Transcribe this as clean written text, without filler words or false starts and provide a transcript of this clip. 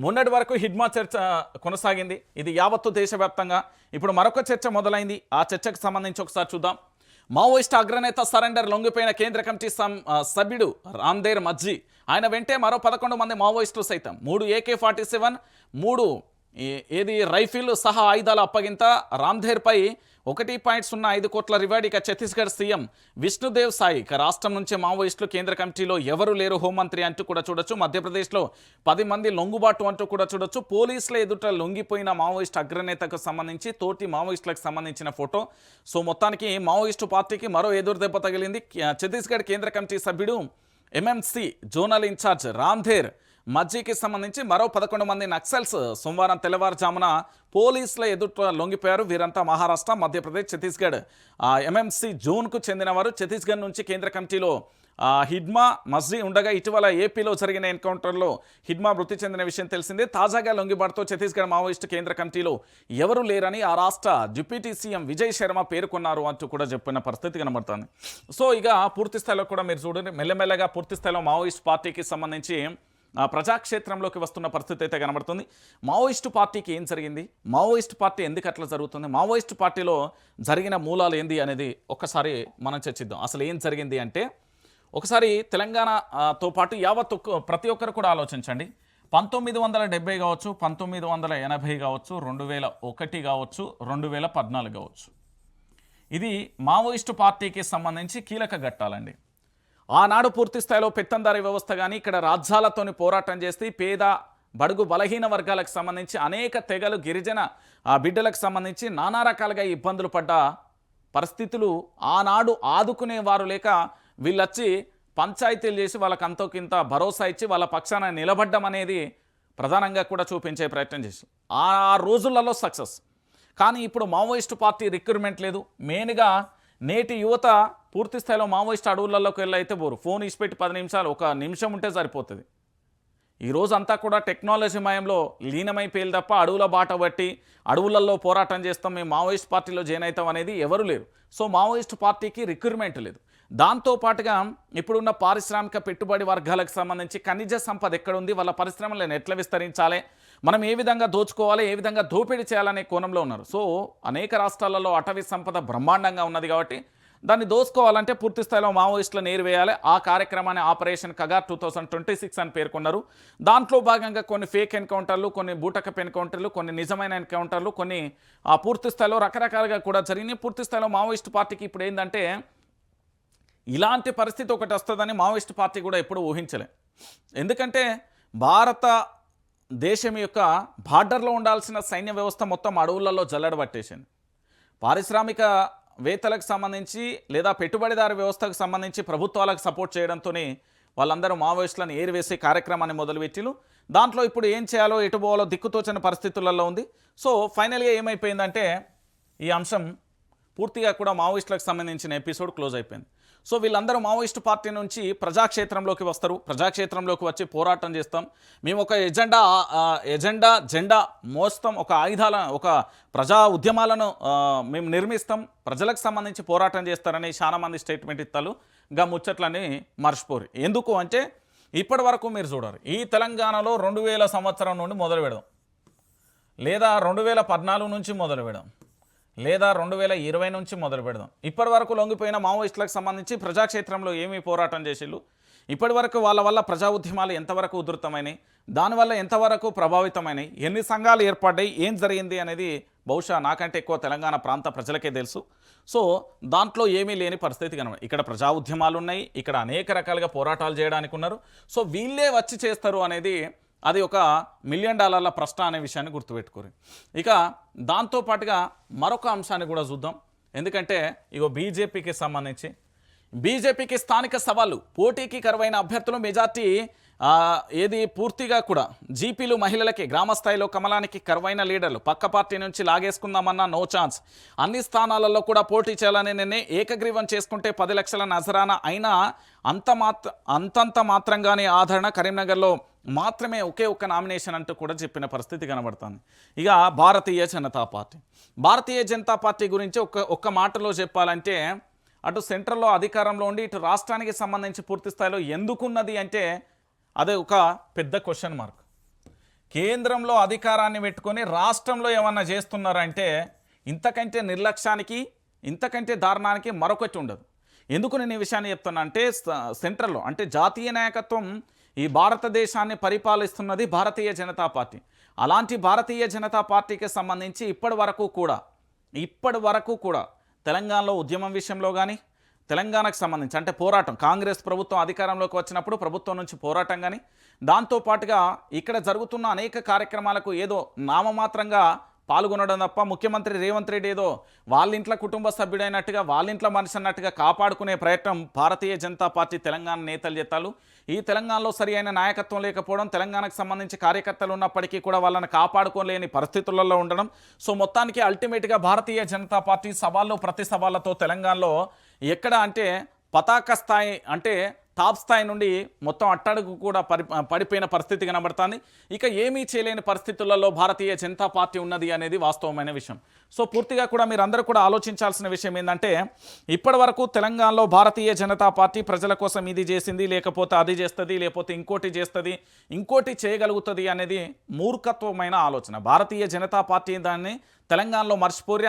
మొన్నటి వరకు హిడ్మా చర్చ కొనసాగింది. ఇది యావత్తు దేశవ్యాప్తంగా. ఇప్పుడు మరొక చర్చ మొదలైంది. ఆ చర్చకు సంబంధించి ఒకసారి చూద్దాం. మావోయిస్ట్ అగ్రనేత సరెండర్ లొంగిపోయిన కేంద్ర కమిటీ సభ్యుడు రామ్దేర్ మజ్జీ, ఆయన వెంటే మరో 11 మంది మావోయిస్టులు సైతం 3 AK-47, 3 రైఫిల్ సహా ఆయుధాల అప్పగింత. రామ్ధేర్పై 1.05 కోట్ల రివార్డ్. ఇక ఛత్తీస్గఢ్ సీఎం విష్ణుదేవ్ సాయి, ఇక రాష్ట్రం నుంచి మావోయిస్టులు కేంద్ర కమిటీలో ఎవరు లేరు హోంమంత్రి అంటూ కూడా చూడొచ్చు. మధ్యప్రదేశ్లో 10 మంది లొంగుబాటు అంటూ కూడా చూడొచ్చు. పోలీసుల ఎదుట లొంగిపోయిన మావోయిస్ట్ అగ్రనేతకు సంబంధించి తోటి మావోయిస్టులకు సంబంధించిన ఫోటో. సో మొత్తానికి మావోయిస్టు పార్టీకి మరో ఎదురు దెబ్బ తగిలింది. ఛత్తీస్గఢ్ కేంద్ర కమిటీ సభ్యుడు MMC జోనల్ ఇన్ఛార్జ్ రామ్ధేర్ మజ్జీకి సంబంధించి మరో 11 మంది నక్సల్స్ సోమవారం తెల్లవారుజామున పోలీసుల ఎదుట లొంగిపోయారు. వీరంతా మహారాష్ట్ర, మధ్యప్రదేశ్, ఛత్తీస్గఢ్ MMC జోన్కు చెందినవారు. ఛత్తీస్గఢ్ నుంచి కేంద్ర కమిటీలో హిడ్మా మజ్జీ ఉండగా ఇటీవల ఏపీలో జరిగిన ఎన్కౌంటర్లో హిడ్మా మృతి చెందిన విషయం తెలిసిందే. తాజాగా లొంగిబాటుతో ఛత్తీస్గఢ్ మావోయిస్టు కేంద్ర కమిటీలో ఎవరు లేరని ఆ రాష్ట్ర డిప్యూటీ సీఎం విజయ్ శర్మ పేర్కొన్నారు అంటూ కూడా చెప్పిన పరిస్థితి కనబడుతుంది. సో ఇక పూర్తి స్థాయిలో కూడా మీరు చూడండి, మెల్లమెల్లగా పూర్తి స్థాయిలో మావోయిస్ట్ పార్టీకి సంబంధించి ప్రజాక్షేత్రంలోకి వస్తున్న పరిస్థితి అయితే కనబడుతుంది. మావోయిస్టు పార్టీకి ఏం జరిగింది, మావోయిస్టు పార్టీ ఎందుకు అట్లా జరుగుతుంది, మావోయిస్టు పార్టీలో జరిగిన మూలాలు ఏంది అనేది ఒక్కసారి మనం చర్చిద్దాం. అసలు ఏం జరిగింది అంటే ఒకసారి తెలంగాణతో పాటు యావత్ ప్రతి ఒక్కరు కూడా ఆలోచించండి. 1970 కావచ్చు, 1980 కావచ్చు, 2001 కావచ్చు, 2014 కావచ్చు, ఇది మావోయిస్టు పార్టీకి సంబంధించి కీలక ఘట్టాలండి. ఆనాడు పూర్తి స్థాయిలో పెత్తందారీ వ్యవస్థ కానీ ఇక్కడ రాజ్యాలతోని పోరాటం చేసి పేద బడుగు బలహీన వర్గాలకు సంబంధించి అనేక తెగలు గిరిజన బిడ్డలకు సంబంధించి నానా రకాలుగా ఇబ్బందులు పడ్డ పరిస్థితులు ఆనాడు ఆదుకునేవారు లేక వీళ్ళొచ్చి పంచాయతీలు చేసి వాళ్ళకి అంతోకింత భరోసా ఇచ్చి వాళ్ళ పక్షాన నిలబడ్డం అనేది ప్రధానంగా కూడా చూపించే ప్రయత్నం చేశారు. ఆ రోజులలో సక్సెస్. కానీ ఇప్పుడు మావోయిస్టు పార్టీ రిక్రూట్మెంట్ లేదు. మెయిన్గా నేటి యువత పూర్తి స్థాయిలో మావోయిస్ట్ అడవులలోకి వెళ్ళైతే పోరు. ఫోన్ ఇచ్చిపెట్టి 10 నిమిషాలు, 1 నిమిషం ఉంటే సరిపోతుంది. ఈరోజు అంతా కూడా టెక్నాలజీ మయంలో లీనమైపోయేది తప్ప అడవుల బాట బట్టి అడవులలో పోరాటం చేస్తాం, మేము మావోయిస్ట్ పార్టీలో జాయిన్ అవుతాం అనేది ఎవరు లేరు. సో మావోయిస్ట్ పార్టీకి రిక్రూట్మెంట్ లేదు. దాంతోపాటుగా ఇప్పుడున్న పారిశ్రామిక పెట్టుబడి వర్గాలకు సంబంధించి ఖనిజ సంపద ఎక్కడుంది, వాళ్ళ పరిశ్రమలను ఎట్లా విస్తరించాలి, మనం ఏ విధంగా దోచుకోవాలి, ఏ విధంగా దోపిడీ చేయాలనే కోణంలో ఉన్నారు. సో అనేక రాష్ట్రాలలో అటవీ సంపద బ్రహ్మాండంగా ఉన్నది కాబట్టి దాన్ని దోచుకోవాలంటే పూర్తి స్థాయిలో మావోయిస్టులను ఏరివేయాలి. ఆ కార్యక్రమాన్ని ఆపరేషన్ కగార్ 2026 అని పేర్కొన్నారు. దాంట్లో భాగంగా కొన్ని ఫేక్ ఎన్కౌంటర్లు, కొన్ని బూటకప్ ఎన్కౌంటర్లు, కొన్ని నిజమైన ఎన్కౌంటర్లు, కొన్ని పూర్తి స్థాయిలో రకరకాలుగా కూడా జరిగినాయి. పూర్తి స్థాయిలో మావోయిస్టు పార్టీకి ఇప్పుడు ఏంటంటే ఇలాంటి పరిస్థితి ఒకటి వస్తుందని మావోయిస్టు పార్టీ కూడా ఎప్పుడు ఊహించలే. ఎందుకంటే భారత దేశం యొక్క బార్డర్లో ఉండాల్సిన సైన్య వ్యవస్థ మొత్తం అడవులలో జల్లడబట్టేసింది. పారిశ్రామిక వేత్తలకు సంబంధించి లేదా పెట్టుబడిదారు వ్యవస్థకు సంబంధించి ప్రభుత్వాలకు సపోర్ట్ చేయడంతో వాళ్ళందరూ మావోయిస్టులను ఏరివేసే కార్యక్రమాన్ని మొదలుపెట్టిలు. దాంట్లో ఇప్పుడు ఏం చేయాలో ఎటు పోవాలో దిక్కుతోచని పరిస్థితులలో ఉంది. సో ఫైనల్గా ఏమైపోయిందంటే ఈ అంశం పూర్తిగా కూడా మావోయిస్టులకు సంబంధించిన ఎపిసోడ్ క్లోజ్ అయిపోయింది. సో వీళ్ళందరూ మావోయిస్టు పార్టీ నుంచి ప్రజాక్షేత్రంలోకి వస్తారు. ప్రజాక్షేత్రంలోకి వచ్చి పోరాటం చేస్తాం, మేము ఒక జెండా మోస్తాం, ఒక ఒక ప్రజా ఉద్యమాలను మేము నిర్మిస్తాం, ప్రజలకు సంబంధించి పోరాటం చేస్తారని చాలా మంది స్టేట్మెంట్ ఇస్తారు. ఇంకా ముచ్చట్లని మర్చిపోరు. ఎందుకు అంటే ఇప్పటి వరకు మీరు చూడరు, ఈ తెలంగాణలో 2000 సంవత్సరం నుండి మొదలు పెడదాం, లేదా 2014 నుంచి మొదలు పెడదాం, లేదా 2020 నుంచి మొదలు పెడదాం. ఇప్పటి వరకు లొంగిపోయిన మావోయిస్టులకు సంబంధించి ప్రజాక్షేత్రంలో ఏమీ పోరాటం చేసిళ్ళు, ఇప్పటి వరకు వాళ్ళ వల్ల ప్రజా ఉద్యమాలు ఎంతవరకు ఉధృతమైనాయి, దానివల్ల ఎంతవరకు ప్రభావితమైనాయి, ఎన్ని సంఘాలు ఏర్పడ్డాయి, ఏం జరిగింది అనేది బహుశా నాకంటే ఎక్కువ తెలంగాణ ప్రాంత ప్రజలకే తెలుసు. సో దాంట్లో ఏమీ లేని పరిస్థితి కనబడి ఇక్కడ ప్రజా ఉద్యమాలు ఉన్నాయి, ఇక్కడ అనేక రకాలుగా పోరాటాలు చేయడానికి ఉన్నారు. సో వీళ్ళే వచ్చి చేస్తారు అనేది అది ఒక $1 మిలియన్ ప్రశ్న అనే విషయాన్ని గుర్తుపెట్టుకోరు. ఇక దాంతోపాటుగా మరొక అంశాన్ని కూడా చూద్దాం. ఎందుకంటే ఇగో బీజేపీకి స్థానిక సవాళ్ళు, పోటీకి కరువైన అభ్యర్థులు, మెజార్టీ పూర్తిగా కూడా జీపీలు, మహిళలకి గ్రామ స్థాయిలో కమలానికి కరువైన లీడర్లు, పక్క పార్టీ నుంచి లాగేసుకుందామన్నా నో ఛాన్స్, అన్ని కూడా పోటీ చేయాలని నిన్నే ఏకగ్రీవం చేసుకుంటే 10 లక్షల నజరానా అయినా అంతంత మాత్రంగానే ఆదరణ, కరీంనగర్లో మాత్రమే ఒక్క నామినేషన్ అంటూ కూడా చెప్పిన పరిస్థితి కనబడుతుంది. ఇక భారతీయ జనతా పార్టీ గురించి ఒక్క మాటలో చెప్పాలంటే అటు సెంట్రల్లో అధికారంలో ఉండి ఇటు రాష్ట్రానికి సంబంధించి పూర్తి స్థాయిలో ఎందుకున్నది అంటే అదే ఒక పెద్ద క్వశ్చన్ మార్క్. కేంద్రంలో అధికారాన్ని పెట్టుకొని రాష్ట్రంలో ఏమన్నా చేస్తున్నారంటే ఇంతకంటే నిర్లక్ష్యానికి ఇంతకంటే దారుణానికి మరొకటి ఉండదు. ఎందుకు నేను ఈ విషయాన్ని చెప్తున్నా అంటే సెంట్రల్లో అంటే జాతీయ నాయకత్వం ఈ భారతదేశాన్ని పరిపాలిస్తున్నది భారతీయ జనతా పార్టీ. అలాంటి భారతీయ జనతా పార్టీకి సంబంధించి ఇప్పటి వరకు కూడా తెలంగాణలో ఉద్యమం విషయంలో కానీ తెలంగాణకు సంబంధించి అంటే పోరాటం కాంగ్రెస్ ప్రభుత్వం అధికారంలోకి వచ్చినప్పుడు ప్రభుత్వం నుంచి పోరాటం కానీ దాంతోపాటుగా ఇక్కడ జరుగుతున్న అనేక కార్యక్రమాలకు ఏదో నామమాత్రంగా పాల్గొనడం తప్ప ముఖ్యమంత్రి రేవంత్ రెడ్డి ఏదో వాళ్ళ ఇంట్లో కుటుంబ సభ్యుడైనట్టుగా వాళ్ళ ఇంట్లో మనిషి అన్నట్టుగా కాపాడుకునే ప్రయత్నం భారతీయ జనతా పార్టీ తెలంగాణ నేతలు చేస్తారు. ఈ తెలంగాణలో సరి అయిన నాయకత్వం లేకపోవడం, తెలంగాణకు సంబంధించి కార్యకర్తలు ఉన్నప్పటికీ కూడా వాళ్ళని కాపాడుకోలేని పరిస్థితులలో ఉండడం. సో మొత్తానికి అల్టిమేట్గా భారతీయ జనతా పార్టీ సవాళ్ళు ప్రతి సవాళ్ళతో తెలంగాణలో ఎక్కడ అంటే పతాక స్థాయి అంటే టాప్ స్థాయి నుండి మొత్తం అట్టడుగు కూడా పడిపోయిన పరిస్థితి కనబడుతుంది. ఇక ఏమీ చేయలేని పరిస్థితులలో భారతీయ జనతా పార్టీ ఉన్నది అనేది వాస్తవమైన విషయం. సో పూర్తిగా కూడా మీరందరూ కూడా ఆలోచించాల్సిన విషయం ఏంటంటే ఇప్పటి వరకు తెలంగాణలో భారతీయ జనతా పార్టీ ప్రజల కోసం ఇది చేసింది, లేకపోతే అది చేస్తుంది, లేకపోతే ఇంకోటి చేస్తుంది, ఇంకోటి చేయగలుగుతుంది అనేది మూర్ఖత్వమైన ఆలోచన. భారతీయ జనతా పార్టీ దాన్ని తెలంగాణలో మర్చిపోయి